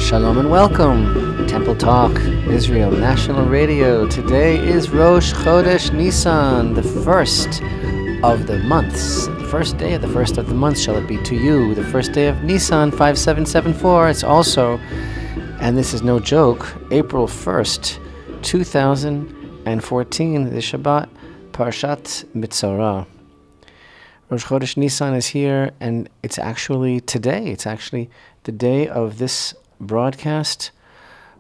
Shalom and welcome, Temple Talk, Israel National Radio. Today is Rosh Chodesh Nisan, the first of the months. First day of the first of the month shall it be to you. The first day of Nisan 5774. It's also, and this is no joke, April 1st, 2014, the Shabbat, Parashat Metzora. Rosh Chodesh Nisan is here, and it's actually today. It's actually the day of this broadcast.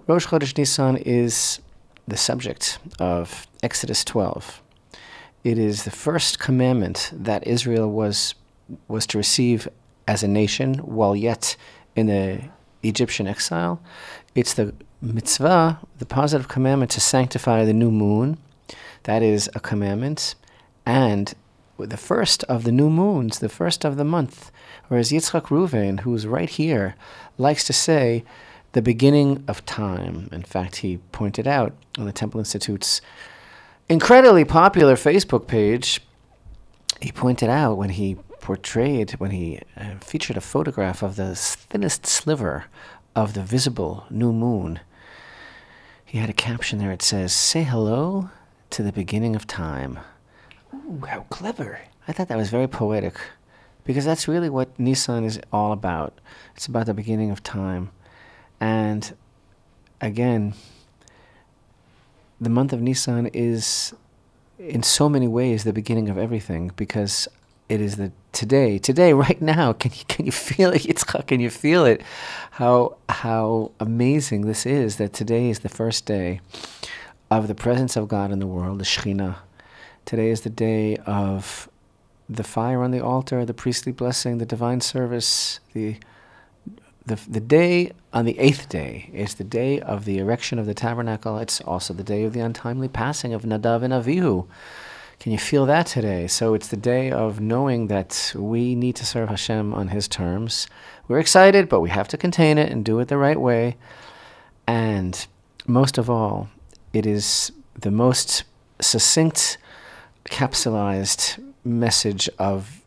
Rosh Chodesh Nisan is the subject of Exodus 12. It is the first commandment that Israel was to receive as a nation while yet in the Egyptian exile. It's the mitzvah, the positive commandment to sanctify the new moon. That is a commandment. And the first of the new moons, the first of the month, whereas Yitzchak Reuven, who's right here, likes to say the beginning of time. In fact, he pointed out on the Temple Institute's incredibly popular Facebook page, he pointed out when he featured a photograph of the thinnest sliver of the visible new moon. He had a caption there. It says, "Say hello to the beginning of time." Ooh, how clever. I thought that was very poetic, because that's really what Nisan is all about. It's about the beginning of time. And again, the month of Nisan is in so many ways the beginning of everything, because it is the today, right now. Can you feel it, Yitzchak? Can you feel it? How amazing this is, that today is the first day of the presence of God in the world, the Shekhinah. Today is the day of the fire on the altar, the priestly blessing, the divine service. The day on the 8th day is the day of the erection of the tabernacle. It's also the day of the untimely passing of Nadav and Avihu. Can you feel that today? So it's the day of knowing that we need to serve Hashem on His terms. We're excited, but we have to contain it and do it the right way. And most of all, it is the most succinct, capsulized message of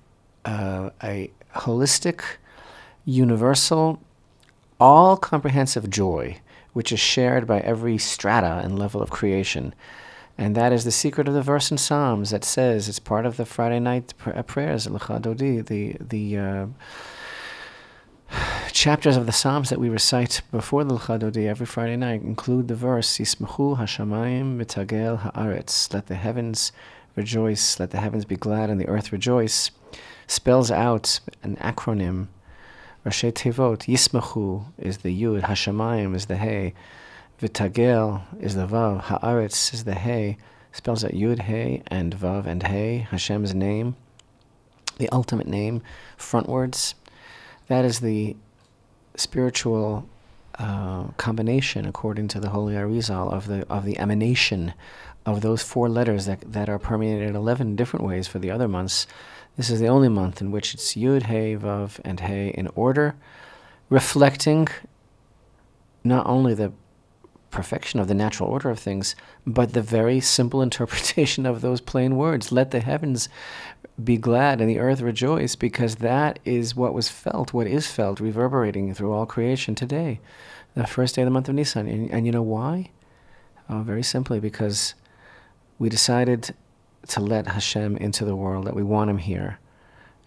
a holistic, universal, all-comprehensive joy, which is shared by every strata and level of creation. And that is the secret of the verse in Psalms that says, it's part of the Friday night prayers, L'cha Dodi, the chapters of the Psalms that we recite before the L'cha Dodi every Friday night include the verse, Yismechu hashamayim mitagel haaretz, let the heavens rejoice, let the heavens be glad and the earth rejoice. Spells out an acronym, Rashi Tevot. Yismechu is the Yud, Hashamayim is the Hey, Vitagel is the Vav, Haaretz is the Hey. Spells out Yud, Hey, and Vav and Hey, Hashem's name, the ultimate name, frontwards. That is the spiritual combination, according to the Holy Arizal, of the emanation of those four letters that are permeated in 11 different ways for the other months. This is the only month in which it's Yud, Hey, Vav, and Hey in order, reflecting not only the perfection of the natural order of things, but the very simple interpretation of those plain words. Let the heavens be glad and the earth rejoice, because that is what was felt, what is felt, reverberating through all creation today, the first day of the month of Nisan. And you know why? Very simply, because we decided to let Hashem into the world, that we want Him here.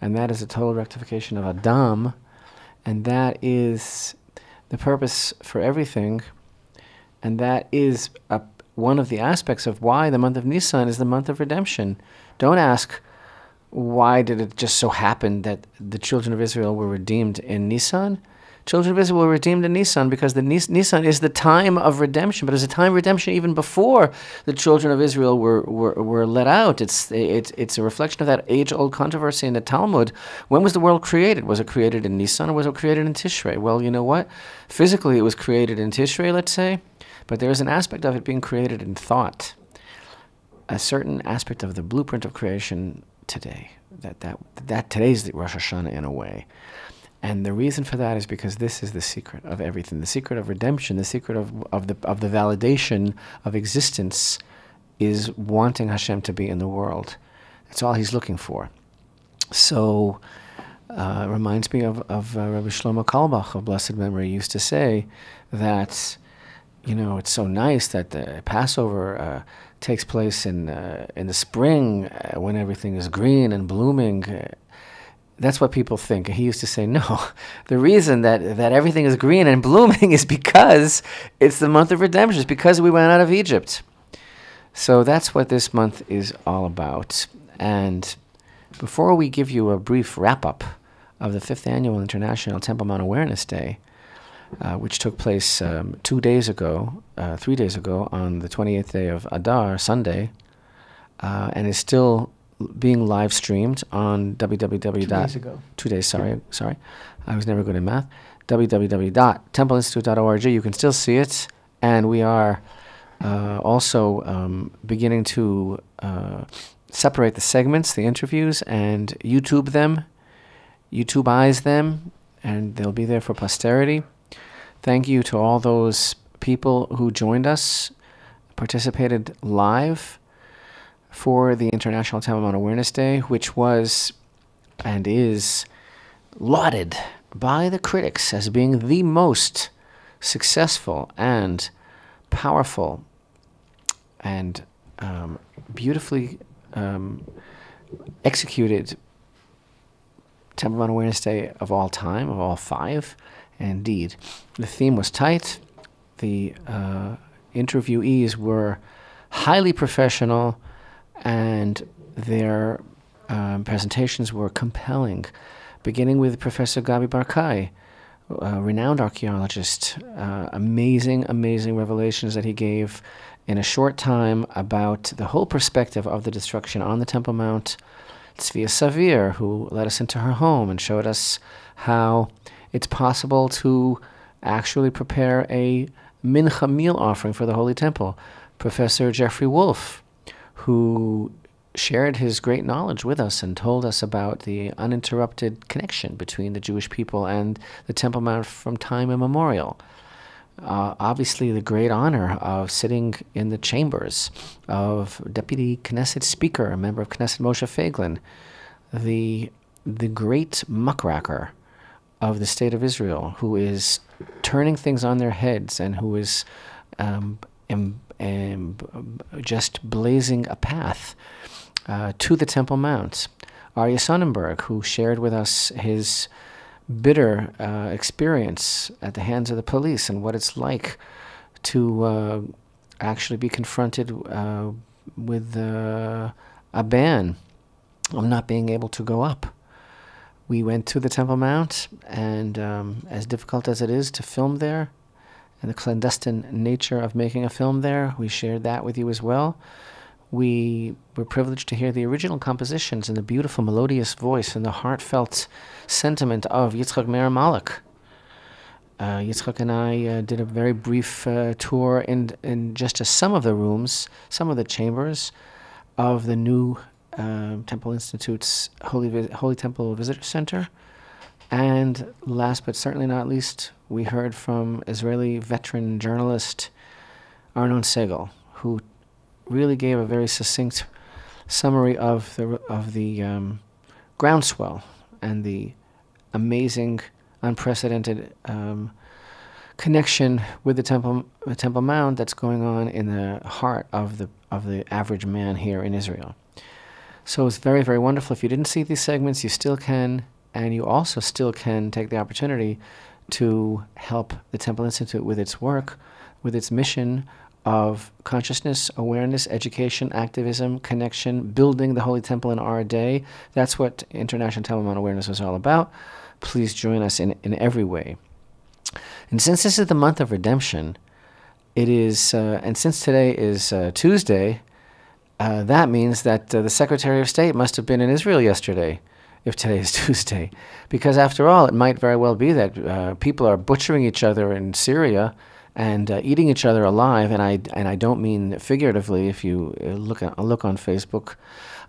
And that is a total rectification of Adam, and that is the purpose for everything. And that is one of the aspects of why the month of Nisan is the month of redemption. Don't ask, why did it just so happen that the children of Israel were redeemed in Nisan? Children of Israel were redeemed in Nisan because the Nisan is the time of redemption, but it's a time of redemption even before the children of Israel were let out. It's a reflection of that age-old controversy in the Talmud. When was the world created? Was it created in Nisan or was it created in Tishrei? Well, you know what? Physically, it was created in Tishrei, let's say, but there is an aspect of it being created in thought, a certain aspect of the blueprint of creation today. That today's the Rosh Hashanah in a way. And the reason for that is because this is the secret of everything. The secret of redemption, the secret of the validation of existence is wanting Hashem to be in the world. That's all He's looking for. So reminds me of Rabbi Shlomo Kalbach of blessed memory used to say that, it's so nice that the Passover takes place in the spring when everything is green and blooming. That's what people think. He used to say, no, the reason that everything is green and blooming is because it's the month of redemption. It's because we went out of Egypt. So that's what this month is all about. And before we give you a brief wrap-up of the 5th Annual International Temple Mount Awareness Day, which took place 3 days ago, on the 28th day of Adar, Sunday, and is still being live streamed on www. 2 days ago. 2 days, sorry. I was never good at math. www.templeinstitute.org. You can still see it, and we are also beginning to separate the segments, the interviews, and YouTubeize them, and they'll be there for posterity. Thank you to all those people who joined us, participated live for the International Temple Mount Awareness Day, which was and is lauded by the critics as being the most successful and powerful and beautifully executed Temple Mount Awareness Day of all time, of all 5. Indeed, the theme was tight. The interviewees were highly professional, and their presentations were compelling, beginning with Professor Gabi Barkai, a renowned archaeologist. Amazing revelations that he gave in a short time about the whole perspective of the destruction on the Temple Mount. Tzvia Savir, who led us into her home and showed us how it's possible to actually prepare a mincha meal offering for the Holy Temple. Professor Jeffrey Wolf, who shared his great knowledge with us and told us about the uninterrupted connection between the Jewish people and the Temple Mount from time immemorial. Obviously, the great honor of sitting in the chambers of Deputy Knesset Speaker, a member of Knesset Moshe Feiglin, the great muckraker of the State of Israel, who is turning things on their heads and who is just blazing a path to the Temple Mount. Aryeh Sonnenberg, who shared with us his bitter experience at the hands of the police and what it's like to actually be confronted with a ban of not being able to go up. We went to the Temple Mount, and as difficult as it is to film there, and the clandestine nature of making a film there, we shared that with you as well. We were privileged to hear the original compositions and the beautiful melodious voice and the heartfelt sentiment of Yitzchak Meir Malek. Yitzchak and I did a very brief tour in just some of the rooms, some of the chambers of the new Temple Institute's Holy Temple Visitor Center. And last but certainly not least, we heard from Israeli veteran journalist Arnon Segal, who really gave a very succinct summary of the groundswell and the amazing, unprecedented connection with the Temple Mount that's going on in the heart of the average man here in Israel. So it's very, very wonderful. If you didn't see these segments, you still can, and you also still can take the opportunity to help the Temple Institute with its work, with its mission of consciousness, awareness, education, activism, connection, building the Holy Temple in our day. That's what International Temple Mount Awareness was all about. Please join us in every way. And since this is the month of redemption, it is, and since today is Tuesday, that means that the Secretary of State must have been in Israel yesterday, if today is Tuesday. Because after all, it might very well be that people are butchering each other in Syria and eating each other alive, and I don't mean figuratively. If you look on Facebook,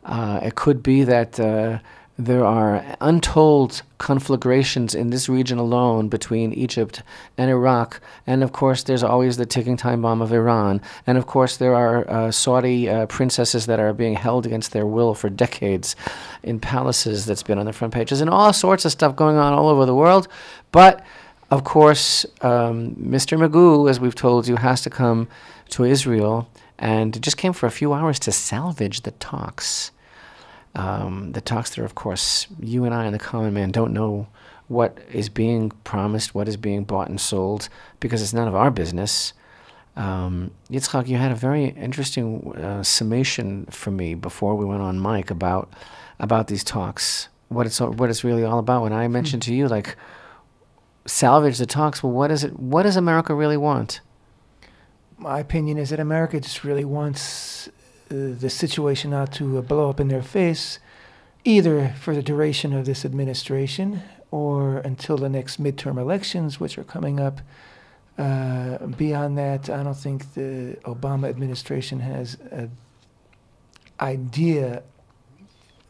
it could be that There are untold conflagrations in this region alone between Egypt and Iraq. And of course, there's always the ticking time bomb of Iran. And of course, there are Saudi princesses that are being held against their will for decades in palaces that's been on the front pages, and all sorts of stuff going on all over the world. But of course, Mr. Magoo, as we've told you, has to come to Israel, and just came for a few hours to salvage the talks. The talks there, of course, you and I and the common man don't know what is being promised, what is being bought and sold, because it's none of our business. Yitzchak, you had a very interesting summation for me before we went on mic about these talks, what it's really all about. When I mentioned to you, like, salvage the talks, well, what does America really want? My opinion is that America just really wants the situation not to blow up in their face, either for the duration of this administration or until the next midterm elections, which are coming up. Beyond that, I don't think the Obama administration has an idea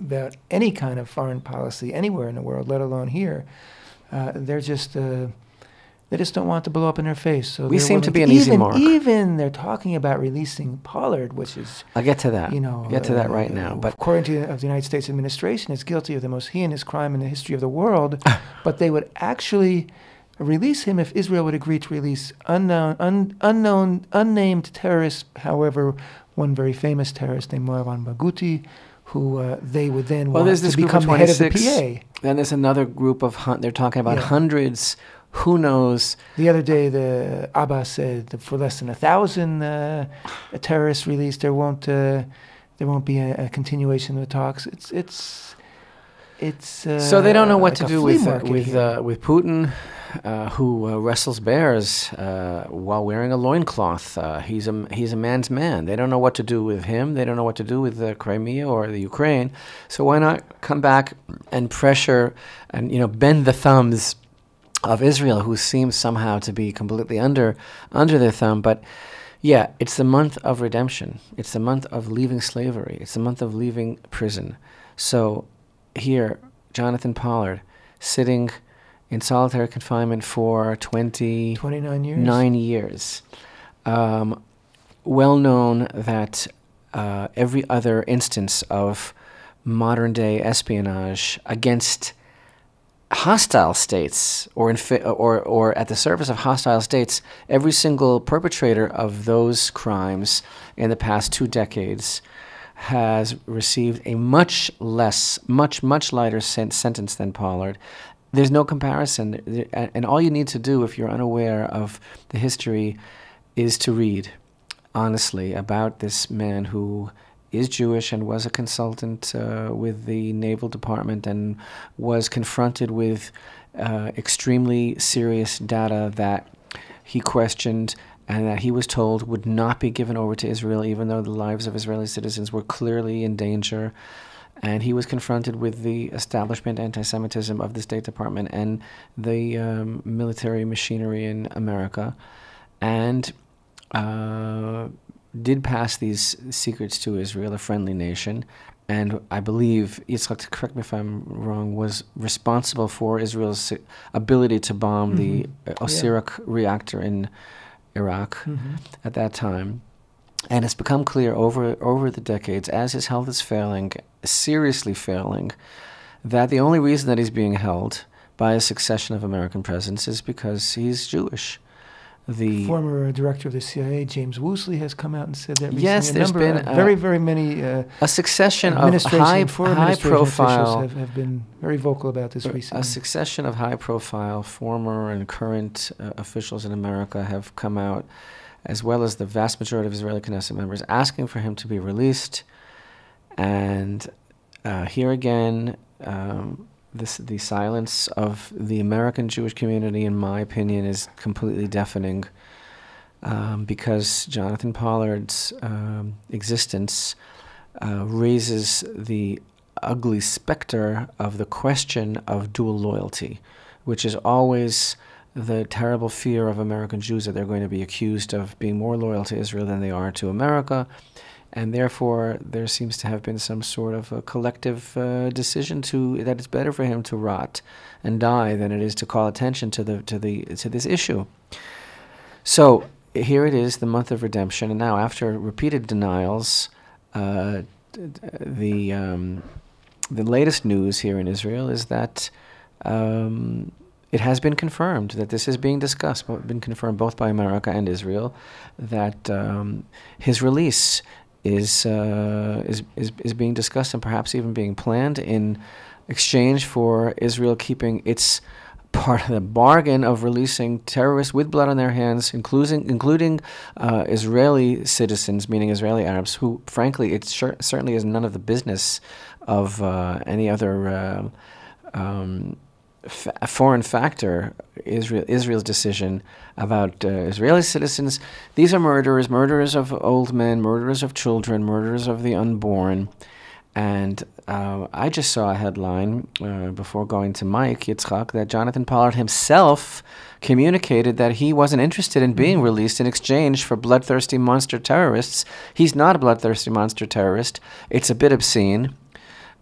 about any kind of foreign policy anywhere in the world, let alone here. They just don't want to blow up in their face. So we seem to be an easy mark. Even they're talking about releasing Pollard, which is... I'll get to that. Get to that right now. But according to the United States administration, is guilty of the most heinous crime in the history of the world. But they would actually release him if Israel would agree to release unnamed terrorists. However, one very famous terrorist named Marwan Barghouti, who they would then want to become the head of the PA. Then there's another group of they're talking about hundreds. Who knows? The other day, the Abbas said that for less than 1,000 terrorists released, there won't be a continuation of the talks. So they don't know what to do with Putin, who wrestles bears while wearing a loincloth. He's a man's man. They don't know what to do with him. They don't know what to do with Crimea or the Ukraine. So why not come back and pressure and bend the thumbs of Israel, who seems somehow to be completely under their thumb. But yeah, it's the month of redemption. It's the month of leaving slavery. It's the month of leaving prison. So here, Jonathan Pollard, sitting in solitary confinement for 29 years. Well known that every other instance of modern-day espionage against hostile states, or at the surface of hostile states, every single perpetrator of those crimes in the past 2 decades has received a much lighter sentence than Pollard. There's no comparison, and all you need to do if you're unaware of the history is to read honestly about this man who is Jewish and was a consultant with the Naval Department and was confronted with extremely serious data that he questioned and that he was told would not be given over to Israel, even though the lives of Israeli citizens were clearly in danger. And he was confronted with the establishment anti-Semitism of the State Department and the military machinery in America, and did pass these secrets to Israel, a friendly nation, and I believe, Yitzchak, correct me if I'm wrong, was responsible for Israel's ability to bomb the Osirak reactor in Iraq at that time. And it's become clear over the decades, as his health is failing, seriously failing, that the only reason that he's being held by a succession of American presidents is because he's Jewish. The former director of the CIA, James Woosley, has come out and said that recently. Yes, there's been very many a succession of high-profile officials have been very vocal about this recently. A succession of high-profile former and current officials in America have come out, as well as the vast majority of Israeli Knesset members, asking for him to be released. And here again, the silence of the American Jewish community, in my opinion, is completely deafening, because Jonathan Pollard's existence raises the ugly specter of the question of dual loyalty, which is always the terrible fear of American Jews, that they're going to be accused of being more loyal to Israel than they are to America. And therefore, there seems to have been some sort of a collective decision that it's better for him to rot and die than it is to call attention to this issue. So here it is, the month of redemption, and now after repeated denials, the latest news here in Israel is that it has been confirmed that this is being discussed, been confirmed both by America and Israel, that his release is being discussed and perhaps even being planned in exchange for Israel keeping its part of the bargain of releasing terrorists with blood on their hands, including Israeli citizens, meaning Israeli Arabs, who, frankly, it certainly is none of the business of any other foreign factor, Israel's decision about Israeli citizens. These are murderers of old men, murderers of children, murderers of the unborn. And I just saw a headline before going to Mike Yitzchak that Jonathan Pollard himself communicated that he wasn't interested in being released in exchange for bloodthirsty monster terrorists. He's not a bloodthirsty monster terrorist. It's a bit obscene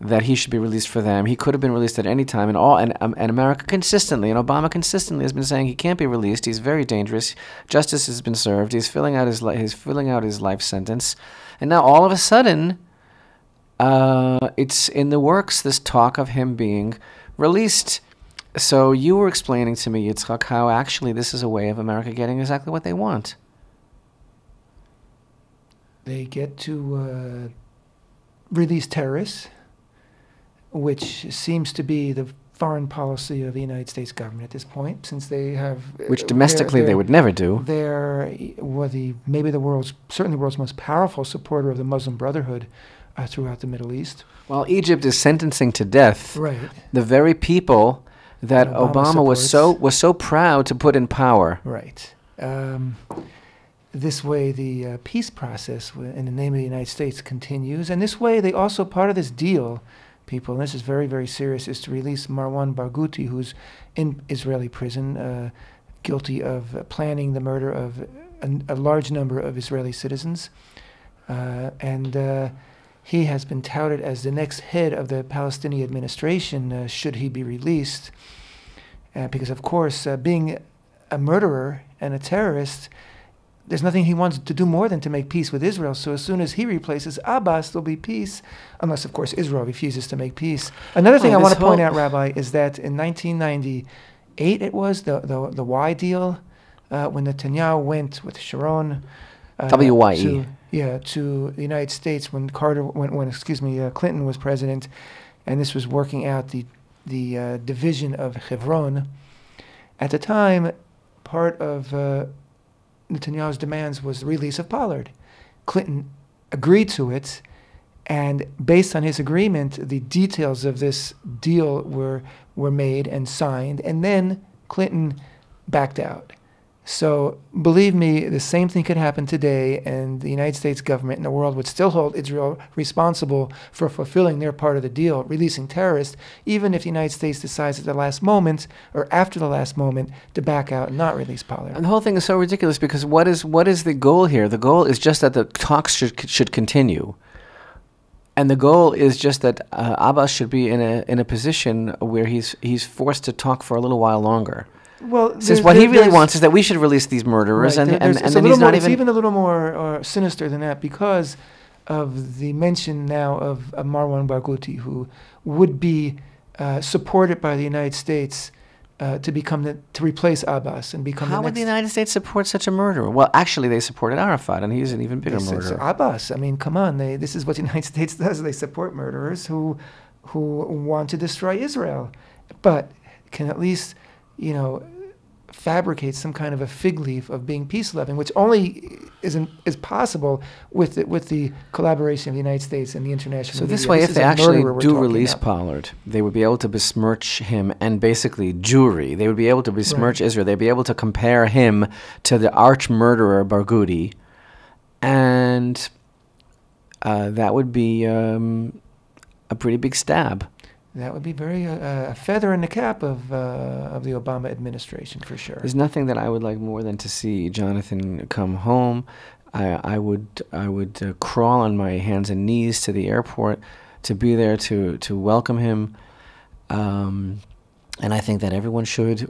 that he should be released for them. He could have been released at any time, and America consistently, and Obama consistently has been saying he can't be released. He's very dangerous. Justice has been served. He's filling out his life sentence, and now all of a sudden, it's in the works. This talk of him being released. So you were explaining to me, Yitzchak, how actually this is a way of America getting exactly what they want. They get to release terrorists, which seems to be the foreign policy of the United States government at this point, since they have... Which domestically they would never do. They're maybe the world's most powerful supporter of the Muslim Brotherhood throughout the Middle East. While Egypt is sentencing to death the very people that Obama was so proud to put in power. Right. This way, the peace process in the name of the United States continues, and this way, they also, part of this deal, people, and this is very, very serious, is to release Marwan Barghouti, who's in Israeli prison, guilty of planning the murder of a large number of Israeli citizens. And he has been touted as the next head of the Palestinian administration, should he be released. Because, of course, being a murderer and a terrorist, there's nothing he wants to do more than to make peace with Israel. So as soon as he replaces Abbas, there'll be peace, unless, of course, Israel refuses to make peace. Another thing I want to point out, Rabbi, is that in 1998, it was the Y deal, when Netanyahu went with Sharon WYE. to the United States when Clinton was president, and this was working out the division of Hebron. At the time, part of Netanyahu's demands was the release of Pollard. Clinton agreed to it, and based on his agreement, the details of this deal were made and signed, and then Clinton backed out. So believe me, the same thing could happen today, and the United States government and the world would still hold Israel responsible for fulfilling their part of the deal, releasing terrorists, even if the United States decides at the last moment or after the last moment to back out and not release Pollard. And the whole thing is so ridiculous because what is the goal here? The goal is just that the talks should continue. And the goal is just that Abbas should be in a position where he's forced to talk for a little while longer. Well, since what he really wants is that we should release these murderers, right, and then he's not even... It's even a little more sinister than that because of the mention now of Marwan Barghouti, who would be supported by the United States to replace Abbas and become. How would the United States support such a murderer? Well, actually, they supported Arafat, and he's an even bigger murderer. Abbas. I mean, come on. This is what the United States does. They support murderers who want to destroy Israel, but can at least, fabricate some kind of a fig leaf of being peace-loving, which only is possible with the collaboration of the United States and the international media. So this way, if they actually do release Pollard, they would be able to besmirch him and basically Jewry. They would be able to besmirch Israel. They'd be able to compare him to the arch-murderer Barghouti, and that would be a pretty big stab. that would be very a feather in the cap of the Obama administration, for sure. There's nothing that I would like more than to see Jonathan come home. I would crawl on my hands and knees to the airport to be there to welcome him. And I think that everyone should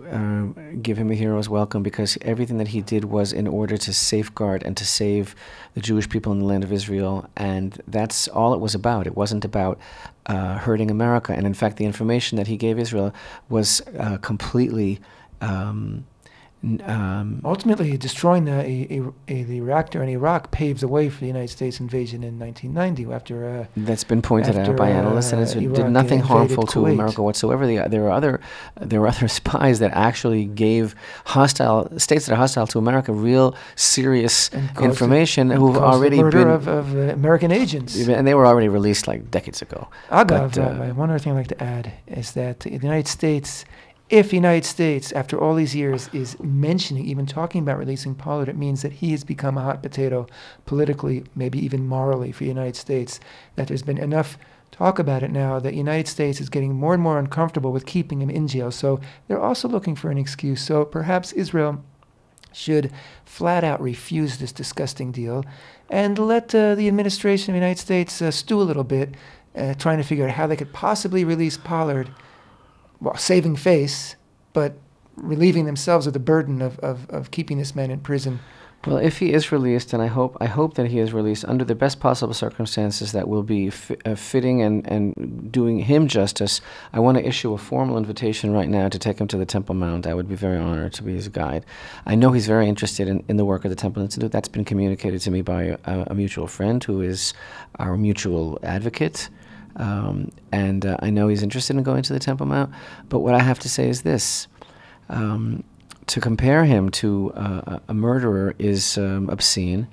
give him a hero's welcome, because everything that he did was in order to safeguard and to save the Jewish people in the land of Israel. And that's all it was about. It wasn't about hurting America. And in fact, the information that he gave Israel was completely... ultimately, destroying the reactor in Iraq paves the way for the United States invasion in 1990. After that's been pointed out by analysts, and it did nothing harmful to America whatsoever. There were other spies that actually gave states that are hostile to America real serious information, who've already the murder been of American agents, and they were already released like decades ago. Agav, one other thing I'd like to add is that the United States. If the United States, after all these years, is mentioning, even talking about releasing Pollard, it means that he has become a hot potato politically, maybe even morally, for the United States, that there's been enough talk about it now that the United States is getting more and more uncomfortable with keeping him in jail. So they're also looking for an excuse. So perhaps Israel should flat out refuse this disgusting deal and let the administration of the United States stew a little bit, trying to figure out how they could possibly release Pollard, well, saving face, but relieving themselves of the burden of keeping this man in prison. Well, if he is released, and I hope that he is released under the best possible circumstances that will be fitting and doing him justice, I want to issue a formal invitation right now to take him to the Temple Mount. I would be very honored to be his guide. I know he's very interested in the work of the Temple Institute. That's been communicated to me by a mutual friend who is our mutual advocate. And I know he's interested in going to the Temple Mount, but what I have to say is this. To compare him to a murderer is obscene,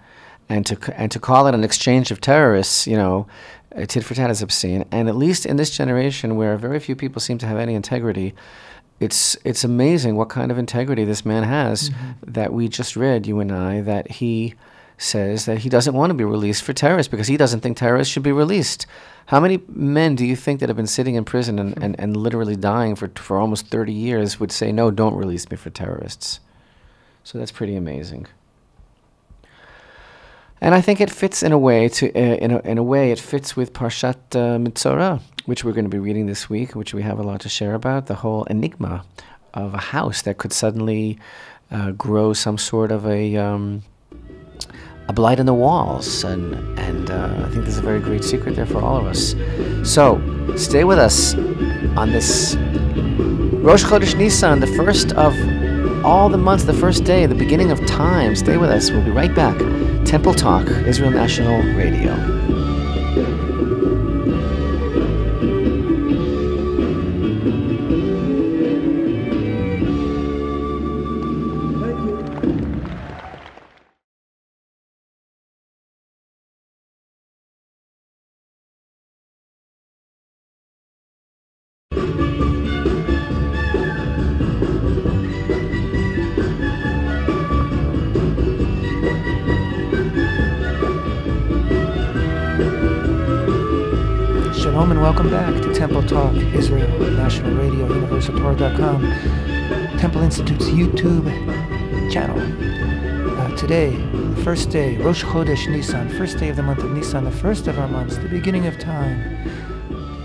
and to call it an exchange of terrorists, tit for tat, is obscene. And at least in this generation, where very few people seem to have any integrity, it's amazing what kind of integrity this man has, that we just read, you and I, that he says that he doesn't want to be released for terrorists because he doesn't think terrorists should be released. How many men do you think that have been sitting in prison and literally dying for almost 30 years would say, no, don't release me for terrorists? So that's pretty amazing. And I think it fits in a way it fits with Parashat Metzora, which we're going to be reading this week, which we have a lot to share about, the whole enigma of a house that could suddenly grow some sort of a blight in the walls, and I think there's a very great secret there for all of us. So stay with us on this Rosh Chodesh Nisan, the first of all the months, the first day, the beginning of time. Stay with us. We'll be right back. Temple Talk, Israel National Radio. Shalom and welcome back to Temple Talk, Israel National Radio, universaltorah.com, Temple Institute's YouTube channel. Today, the first day, Rosh Chodesh Nisan, first day of the month of Nisan, the first of our months, the beginning of time,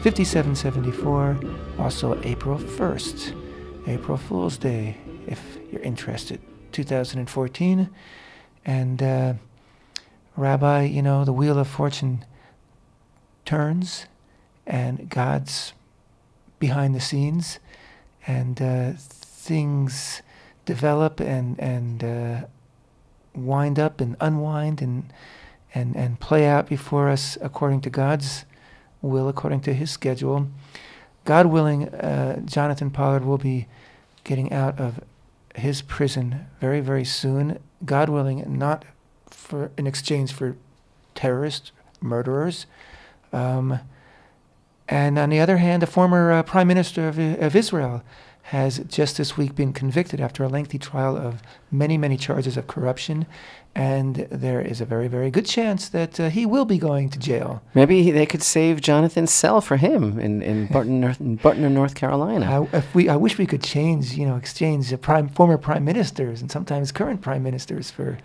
5774, also April 1st, April Fool's Day, if you're interested, 2014. And Rabbi, the wheel of fortune turns, and God's behind the scenes, and things develop and wind up and unwind and play out before us according to God's will, according to His schedule. God willing, Jonathan Pollard will be getting out of his prison very, very soon. God willing, not in exchange for terrorists, murderers. And on the other hand, the former Prime Minister of Israel has just this week been convicted after a lengthy trial of many, many charges of corruption. And there is a very, very good chance that he will be going to jail. Maybe they could save Jonathan's cell for him in Butner, North Carolina. I wish we could exchange former prime ministers and sometimes current prime ministers for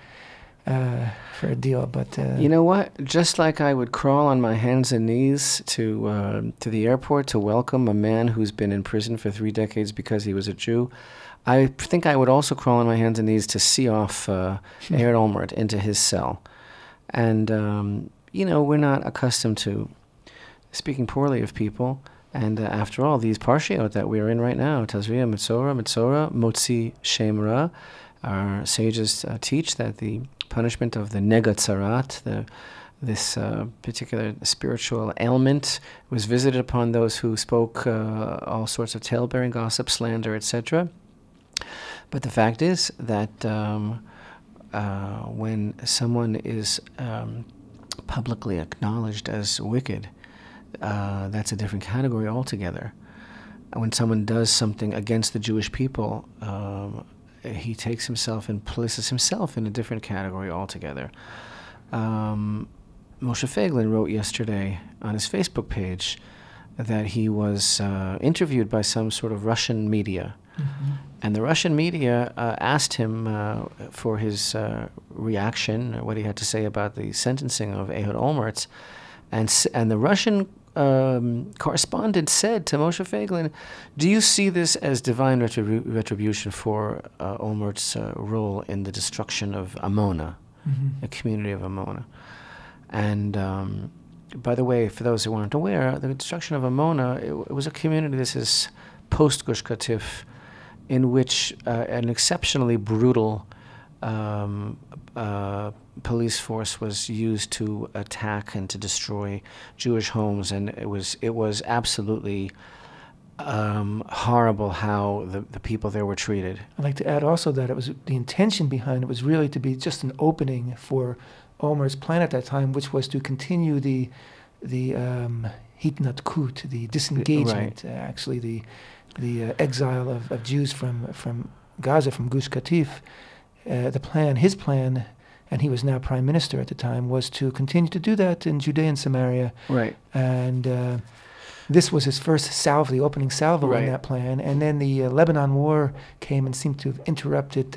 a deal. But you know what? Just like I would crawl on my hands and knees to the airport to welcome a man who's been in prison for 3 decades because he was a Jew, I think I would also crawl on my hands and knees to see off Ehud Olmert into his cell. And, we're not accustomed to speaking poorly of people. And after all, these parshiot that we're in right now, Tazria, Metzora, Motzi, Shem Ra, our sages teach that the punishment of the negatzarat, this particular spiritual ailment, was visited upon those who spoke all sorts of tale-bearing gossip, slander, etc. But the fact is that when someone is publicly acknowledged as wicked, that's a different category altogether. When someone does something against the Jewish people, he takes himself and places himself in a different category altogether. Moshe Feiglin wrote yesterday on his Facebook page that he was interviewed by some sort of Russian media. Mm-hmm. And the Russian media asked him for his reaction, or what he had to say about the sentencing of Ehud Olmert. And the Russian correspondent said to Moshe Feiglin, "Do you see this as divine retribution for Olmert's role in the destruction of Amona, the community of Amona?" And by the way, for those who weren't aware, the destruction of Amona, it was a community, this is post-Gush Katif, in which an exceptionally brutal police force was used to attack and to destroy Jewish homes, and it was absolutely horrible how the people there were treated. I'd like to add also that it was the intention behind it was really to be just an opening for Olmert's plan at that time, which was to continue the hitnatkut, the disengagement, right. Actually the exile of Jews from Gaza, from Gush Katif. His plan, and he was now prime minister at the time, was to continue to do that in Judea and Samaria. Right. And this was his first salvo, the opening salvo right. in that plan. And then the Lebanon War came and seemed to have interrupted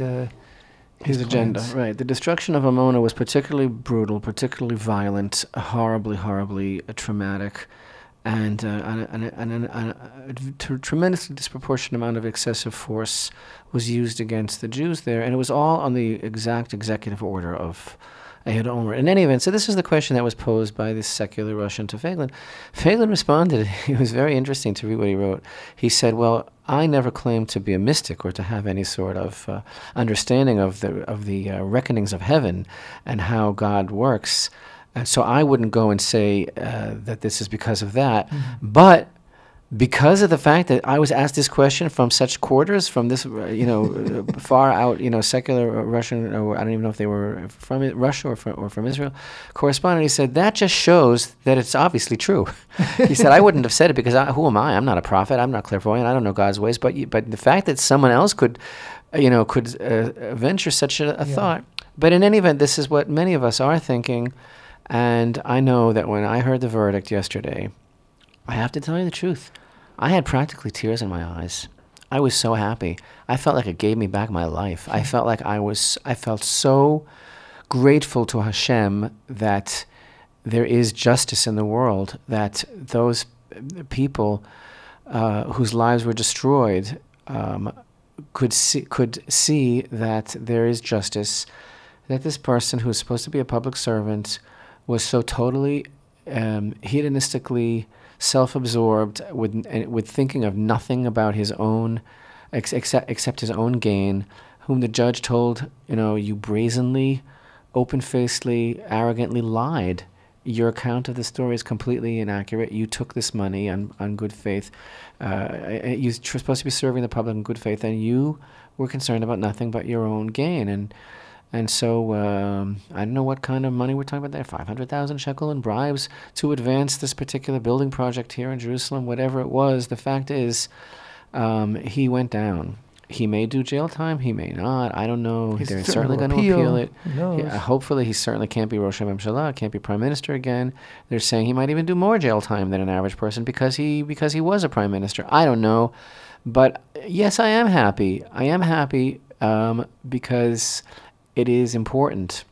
his agenda. plans. Right. The destruction of Amona was particularly brutal, particularly violent, horribly, horribly traumatic. And a tremendously disproportionate amount of excessive force was used against the Jews there, and it was all on the exact executive order of Ehud Olmert. In any event, so this is the question that was posed by this secular Russian to Feiglin. Feiglin responded. It was very interesting to read what he wrote. He said, "Well, I never claimed to be a mystic or to have any sort of understanding of the reckonings of heaven and how God works. So I wouldn't go and say that this is because of that. But because of the fact that I was asked this question from such quarters, from this, far out, secular Russian, or I don't even know if they were from Russia or from Israel, correspondent, he said, that just shows that it's obviously true." He said, "I wouldn't have said it because who am I? I'm not a prophet. I'm not clairvoyant. I don't know God's ways. But the fact that someone else could venture such a thought. But in any event, this is what many of us are thinking. And I know that when I heard the verdict yesterday, I have to tell you the truth. I had practically tears in my eyes. I was so happy. I felt like it gave me back my life. I felt like I felt so grateful to Hashem that there is justice in the world, that those people whose lives were destroyed could see that there is justice, that this person who is supposed to be a public servant was so totally hedonistically self-absorbed with thinking of nothing about his own except his own gain, whom the judge told, you brazenly, open-facedly, arrogantly lied. Your account of the story is completely inaccurate. You took this money on good faith. You're supposed to be serving the public in good faith, and you were concerned about nothing but your own gain. And so I don't know what kind of money we're talking about there, 500,000 shekel in bribes to advance this particular building project here in Jerusalem, whatever it was. The fact is, He went down. He may do jail time. He may not. I don't know. He's They're certainly certainly going to appeal it. Who knows? Hopefully, he certainly can't be Rosh HaMemshalah, can't be prime minister again. They're saying he might even do more jail time than an average person because he was a prime minister. I don't know. But yes, I am happy. I am happy because it is important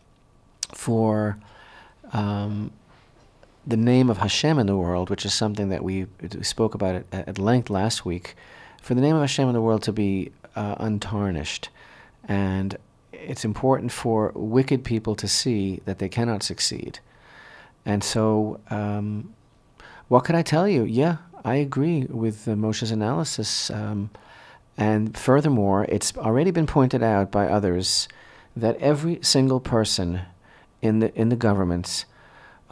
for the name of Hashem in the world, which is something that we spoke about at length last week, for the name of Hashem in the world to be untarnished. And it's important for wicked people to see that they cannot succeed. And so, what could I tell you? Yeah, I agree with Moshe's analysis. And furthermore, it's already been pointed out by others that every single person in the government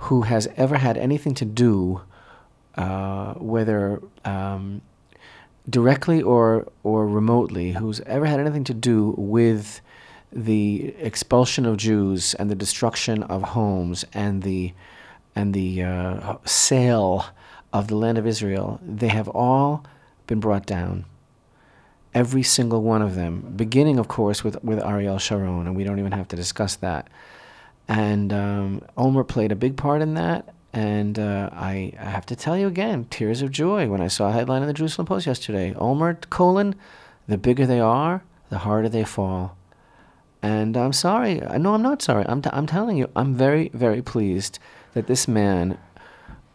who has ever had anything to do, whether directly or remotely, who's ever had anything to do with the expulsion of Jews and the destruction of homes and the sale of the land of Israel, they have all been brought down. Every single one of them, beginning, of course, with Ariel Sharon, and we don't even have to discuss that. And Olmert played a big part in that. And I have to tell you again, tears of joy when I saw a headline in the Jerusalem Post yesterday. Olmert, the bigger they are, the harder they fall. And I'm sorry. No, I'm not sorry. I'm telling you, I'm very, very pleased that this man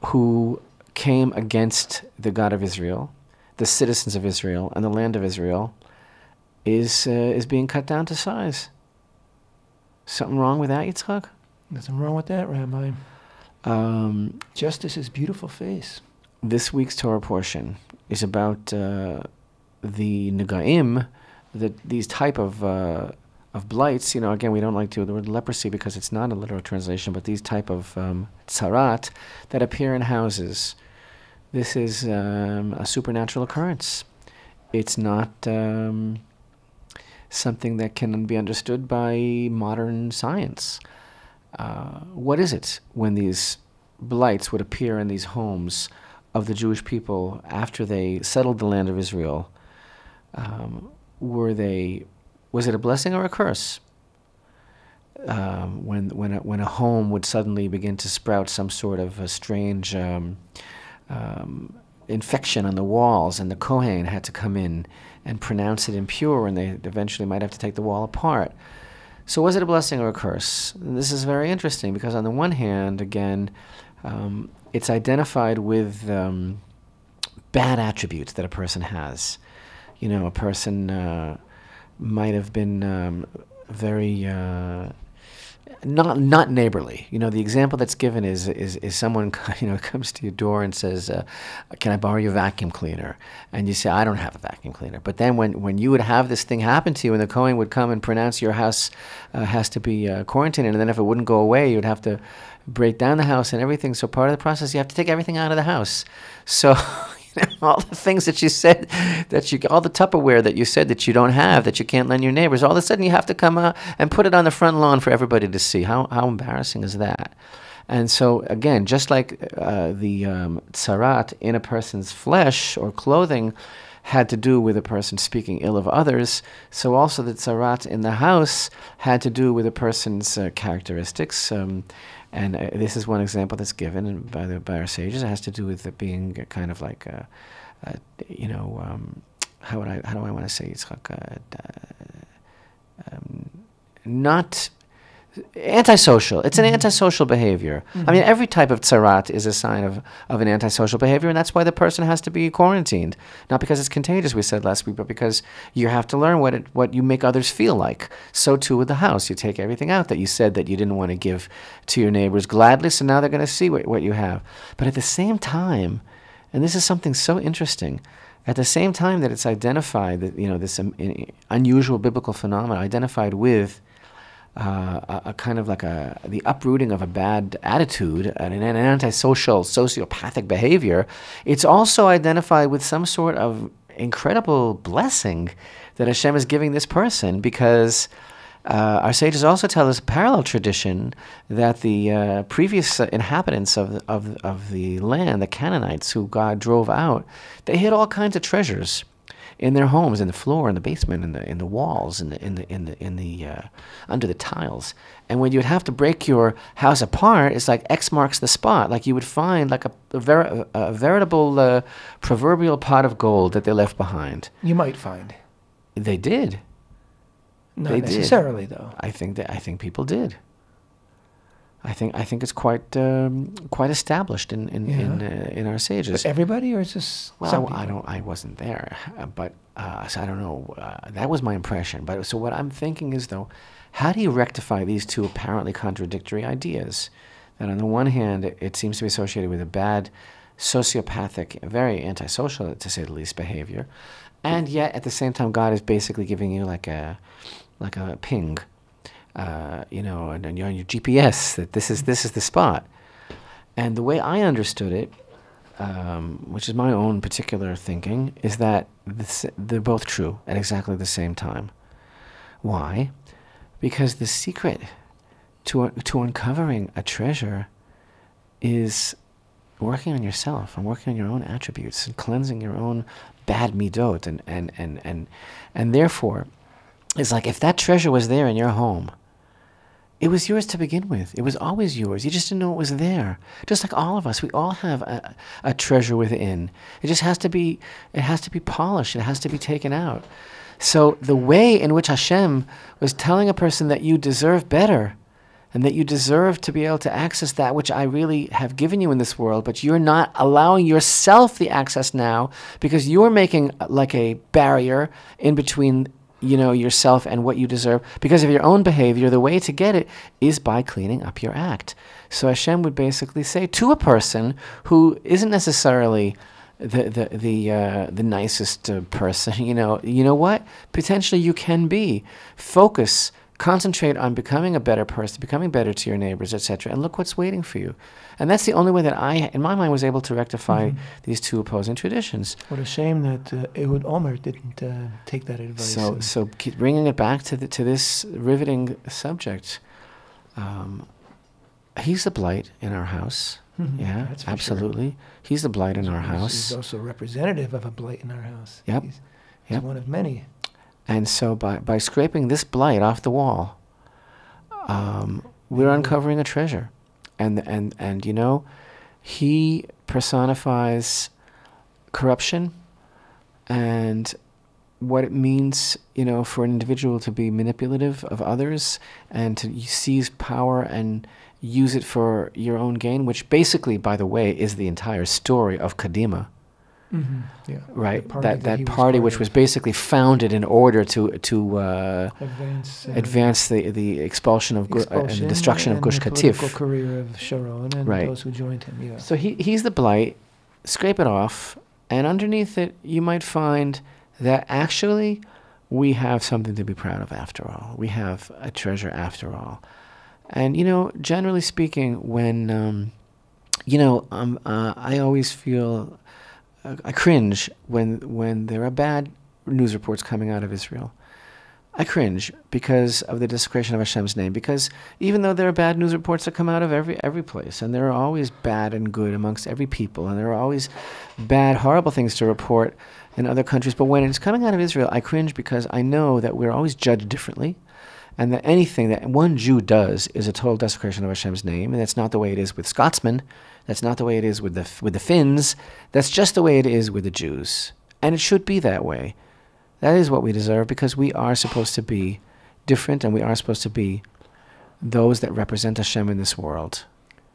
who came against the God of Israel, the citizens of Israel, and the land of Israel, is being cut down to size. Something wrong with that, Yitzchak? Nothing wrong with that, Rabbi. Justice's beautiful face. This week's Torah portion is about the negaim, these type of blights. You know, again, we don't like to use the word leprosy because it's not a literal translation, but these type of tsarat that appear in houses. This is a supernatural occurrence. It's not something that can be understood by modern science. What is it when these blights would appear in these homes of the Jewish people after they settled the land of Israel? Was it a blessing or a curse? When a home would suddenly begin to sprout some sort of a strange infection on the walls, and the Kohen had to come in and pronounce it impure, and they eventually might have to take the wall apart. So was it a blessing or a curse? And this is very interesting because on the one hand, again, it's identified with bad attributes that a person has. You know, a person might have been very not neighborly. You know, the example that's given is someone, you know, comes to your door and says, "Can I borrow your vacuum cleaner?" And you say, "I don't have a vacuum cleaner." But then when you would have this thing happen to you, and the Kohen would come and pronounce your house has to be quarantined, and then if it wouldn't go away, you would have to break down the house and everything. So part of the process, you have to take everything out of the house. So all the things that you said, all the Tupperware that you said that you don't have, that you can't lend your neighbors, all of a sudden you have to come out and put it on the front lawn for everybody to see. How embarrassing is that? And so, again, just like the tsarat in a person's flesh or clothing had to do with a person speaking ill of others, so also the tsarat in the house had to do with a person's characteristics. And this is one example that's given by our sages. It has to do with it being kind of like, how do I want to say Yitzchak? Not antisocial. It's an antisocial behavior. I mean, every type of tsarat is a sign of an antisocial behavior, and that's why the person has to be quarantined. Not because it's contagious, we said last week, but because you have to learn what you make others feel like. So too with the house. You take everything out that you said that you didn't want to give to your neighbors gladly, so now they're going to see what you have. But at the same time, and this is something so interesting, at the same time that it's identified that, you know, this unusual biblical phenomenon identified with a kind of like the uprooting of a bad attitude and an antisocial, sociopathic behavior, it's also identified with some sort of incredible blessing that Hashem is giving this person, because our sages also tell us a parallel tradition that the previous inhabitants of the land, the Canaanites, who God drove out, they hid all kinds of treasures in their homes, in the floor, in the basement, in the walls, in the under the tiles. And when you would have to break your house apart, it's like X marks the spot. Like you would find like a veritable proverbial pot of gold that they left behind. You might find. They did. Not They necessarily, did. though. I think people did. I think it's quite established in our sages. But everybody, or is this some people? I wasn't there, but so I don't know. That was my impression. But so what I'm thinking is, though, how do you rectify these two apparently contradictory ideas? That on the one hand, it seems to be associated with a bad, sociopathic, very antisocial, to say the least, behavior, and yet at the same time, God is basically giving you like a ping. And you're on your GPS that this is the spot. And the way I understood it, which is my own particular thinking, is that they're both true at exactly the same time. Why? Because the secret to uncovering a treasure is working on yourself and working on your own attributes and cleansing your own bad midot, and therefore, it's like if that treasure was there in your home, it was yours to begin with. It was always yours. You just didn't know it was there. Just like all of us, we all have a treasure within. It just has to be polished. It has to be taken out. So the way in which Hashem was telling a person that you deserve better and that you deserve to be able to access that which I really have given you in this world, but you're not allowing yourself the access now because you're making like a barrier in between yourself and what you deserve because of your own behavior. The way to get it is by cleaning up your act. So Hashem would basically say to a person who isn't necessarily the nicest person, you know what? Potentially you can be. Focus, concentrate on becoming a better person, becoming better to your neighbors, etc. And look what's waiting for you. And that's the only way that I, in my mind, was able to rectify these two opposing traditions. What a shame that Ehud Olmert didn't take that advice. So keep bringing it back to this riveting subject. He's the blight in our house. Yeah, that's for absolutely. Sure. He's the blight in our house. He's also representative of a blight in our house. Yep. He's one of many. And so by scraping this blight off the wall, we're uncovering a treasure. And he personifies corruption and what it means, for an individual to be manipulative of others and to seize power and use it for your own gain, which basically, by the way, is the entire story of Kadima. Yeah. Right, that party which was basically founded in order to advance the expulsion of and the destruction of Gush Katif. The political career of Sharon and those who joined him. Yeah. So he's the blight. Scrape it off, and underneath it, you might find that actually we have something to be proud of after all. We have a treasure after all. And generally speaking, when I always feel. I cringe when there are bad news reports coming out of Israel. I cringe because of the desecration of Hashem's name. Because even though there are bad news reports that come out of every place, and there are always bad and good amongst every people, and there are always bad, horrible things to report in other countries, but when it's coming out of Israel, I cringe because I know that we're always judged differently, and that anything that one Jew does is a total desecration of Hashem's name, and that's not the way it is with Scotsmen. That's not the way it is with the Finns. That's just the way it is with the Jews. And it should be that way. That is what we deserve because we are supposed to be different and we are supposed to be those that represent Hashem in this world.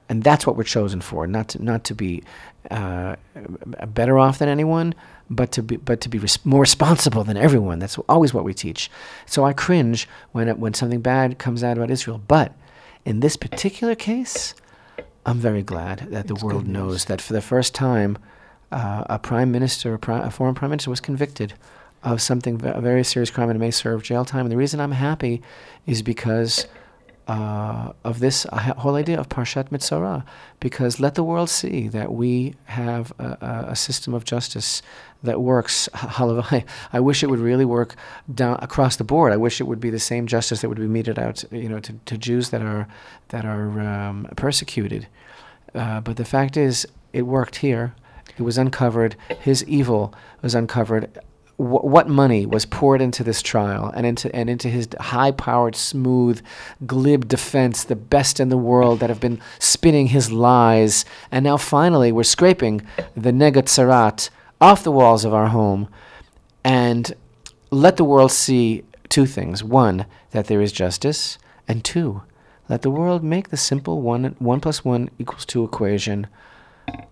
And that's what we're chosen for, not to be better off than anyone, but to be more responsible than everyone. That's always what we teach. So I cringe when something bad comes out about Israel. But in this particular case, I'm very glad that the world knows that for the first time, a prime minister, a foreign prime minister, was convicted of something, a very serious crime, and may serve jail time. And the reason I'm happy is because of this whole idea of Parshat Metzora, because let the world see that we have a system of justice that works. Halavai. I wish it would really work down across the board. I wish it would be the same justice that would be meted out, to Jews that are persecuted. But the fact is, it worked here. It was uncovered. His evil was uncovered what money was poured into this trial and into his high-powered, smooth, glib defense, the best in the world that have been spinning his lies. And now finally we're scraping the negatzarat off the walls of our home and let the world see two things. One, that there is justice. And two, let the world make the simple 1 + 1 = 2 equation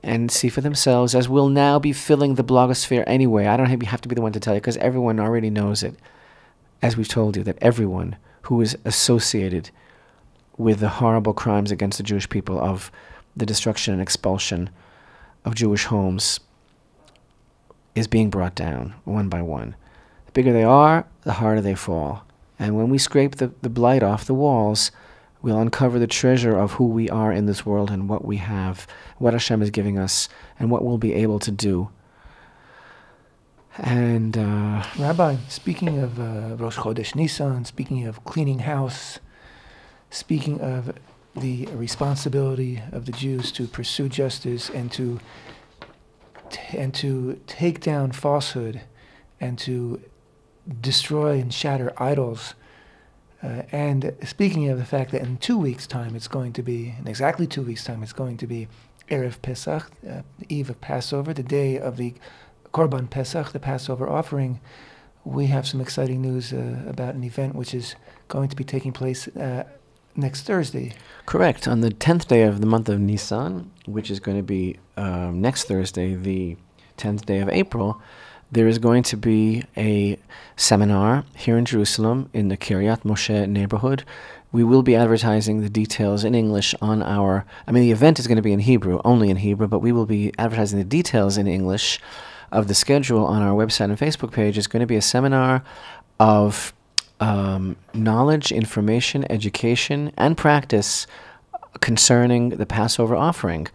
and see for themselves, as we'll now be filling the blogosphere anyway. I don't have to be the one to tell you, because everyone already knows it, as we've told you, that everyone who is associated with the horrible crimes against the Jewish people of the destruction and expulsion of Jewish homes is being brought down one by one. The bigger they are, the harder they fall. And when we scrape the blight off the walls, we'll uncover the treasure of who we are in this world and what we have, what Hashem is giving us, and what we'll be able to do. And Rabbi, speaking of Rosh Chodesh Nisan, speaking of cleaning house, speaking of the responsibility of the Jews to pursue justice and to take down falsehood and to destroy and shatter idols. And speaking of the fact that in 2 weeks' time it's going to be, in exactly 2 weeks' time, it's going to be Erev Pesach, the eve of Passover, the day of the Korban Pesach, the Passover offering, we have some exciting news about an event which is going to be taking place next Thursday. Correct. On the 10th day of the month of Nisan, which is going to be next Thursday, the 10th day of April, there is going to be a seminar here in Jerusalem in the Kiryat Moshe neighborhood. We will be advertising the details in English on the event is going to be in Hebrew, only in Hebrew, but we will be advertising the details in English of the schedule on our website and Facebook page. It's going to be a seminar of knowledge, information, education, and practice concerning the Passover offering.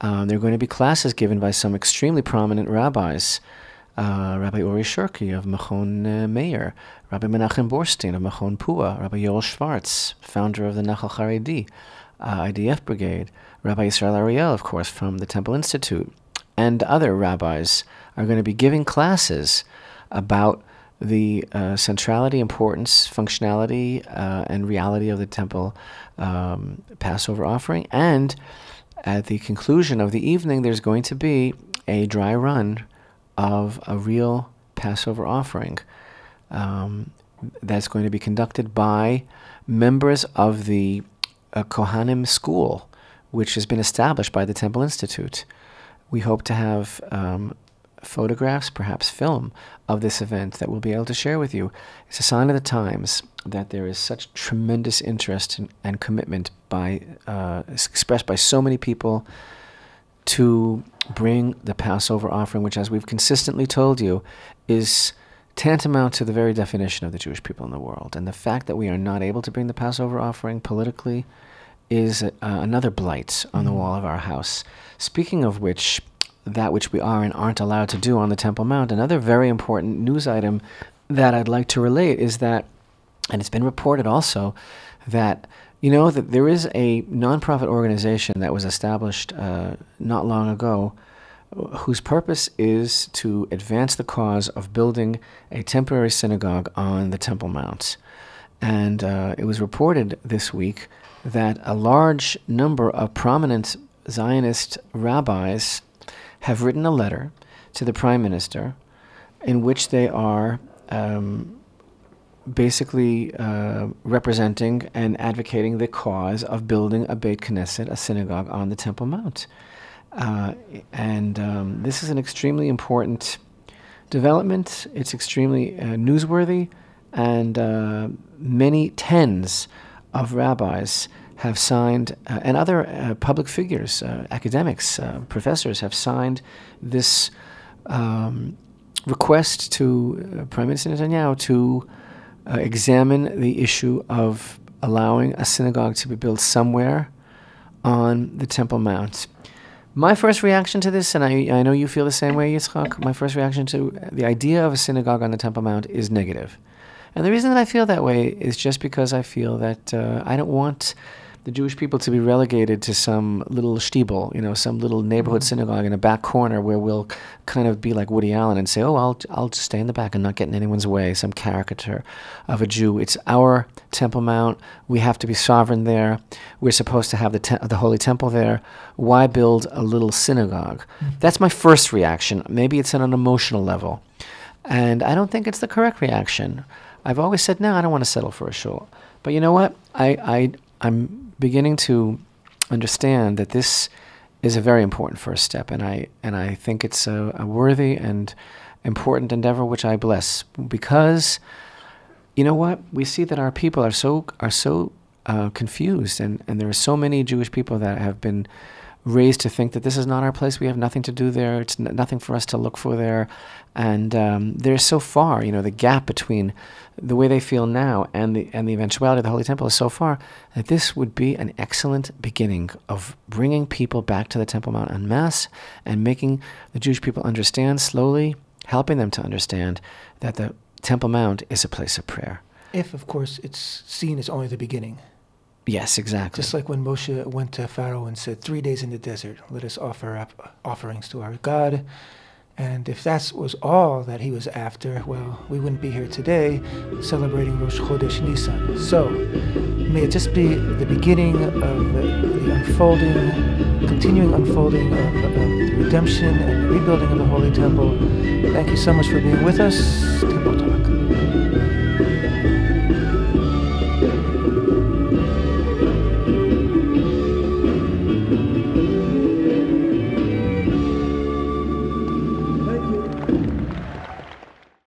There are going to be classes given by some extremely prominent rabbis. Rabbi Uri Shurki of Machon Meir, Rabbi Menachem Borstein of Machon Pua, Rabbi Yoel Schwartz, founder of the Nachal Haredi, IDF Brigade, Rabbi Yisrael Ariel, of course, from the Temple Institute, and other rabbis are going to be giving classes about the centrality, importance, functionality, and reality of the Temple Passover offering. And at the conclusion of the evening, there's going to be a dry run of a real Passover offering that's going to be conducted by members of the Kohanim school, which has been established by the Temple Institute. We hope to have photographs, perhaps film, of this event that we'll be able to share with you. It's a sign of the times that there is such tremendous interest and commitment expressed by so many people to bring the Passover offering, which, as we've consistently told you, is tantamount to the very definition of the Jewish people in the world. And the fact that we are not able to bring the Passover offering politically is another blight on the wall of our house. Speaking of which, that which we are and aren't allowed to do on the Temple Mount, another very important news item that I'd like to relate is that, and it's been reported also, that that there is a nonprofit organization that was established not long ago whose purpose is to advance the cause of building a temporary synagogue on the Temple Mount. And it was reported this week that a large number of prominent Zionist rabbis have written a letter to the Prime Minister in which they are basically representing and advocating the cause of building a Beit Knesset, a synagogue on the Temple Mount. And this is an extremely important development. It's extremely newsworthy, and many tens of rabbis have signed, and other public figures, academics, professors have signed this request to Prime Minister Netanyahu to examine the issue of allowing a synagogue to be built somewhere on the Temple Mount. My first reaction to this, and I know you feel the same way, Yitzchak, my first reaction to the idea of a synagogue on the Temple Mount is negative. And the reason that I feel that way is just because I feel that I don't want the Jewish people to be relegated to some little shtibel, some little neighborhood synagogue in a back corner where we'll kind of be like Woody Allen and say, oh, I'll just stay in the back and not get in anyone's way, some caricature of a Jew. It's our Temple Mount. We have to be sovereign there. We're supposed to have the Holy Temple there. Why build a little synagogue? That's my first reaction. Maybe it's on an emotional level. And I don't think it's the correct reaction. I've always said, no, I don't want to settle for a shul. But you know what? I'm beginning to understand that this is a very important first step, and I think it's a worthy and important endeavor which I bless, because you know what? We see that our people are so confused, and there are so many Jewish people that have been raised to think that this is not our place. We have nothing to do there. It's nothing for us to look for there. And they're so far, the gap between the way they feel now and the eventuality of the Holy Temple is so far that this would be an excellent beginning of bringing people back to the Temple Mount en masse and making the Jewish people understand slowly, helping them to understand that the Temple Mount is a place of prayer. If, of course, it's seen as only the beginning. Yes, exactly. Just like when Moshe went to Pharaoh and said, 3 days in the desert, let us offer up offerings to our God. And if that was all that he was after, well, we wouldn't be here today celebrating Rosh Chodesh Nisan. So, may it just be the beginning of the unfolding, continuing unfolding of the redemption and rebuilding of the Holy Temple. Thank you so much for being with us. Temple Talk.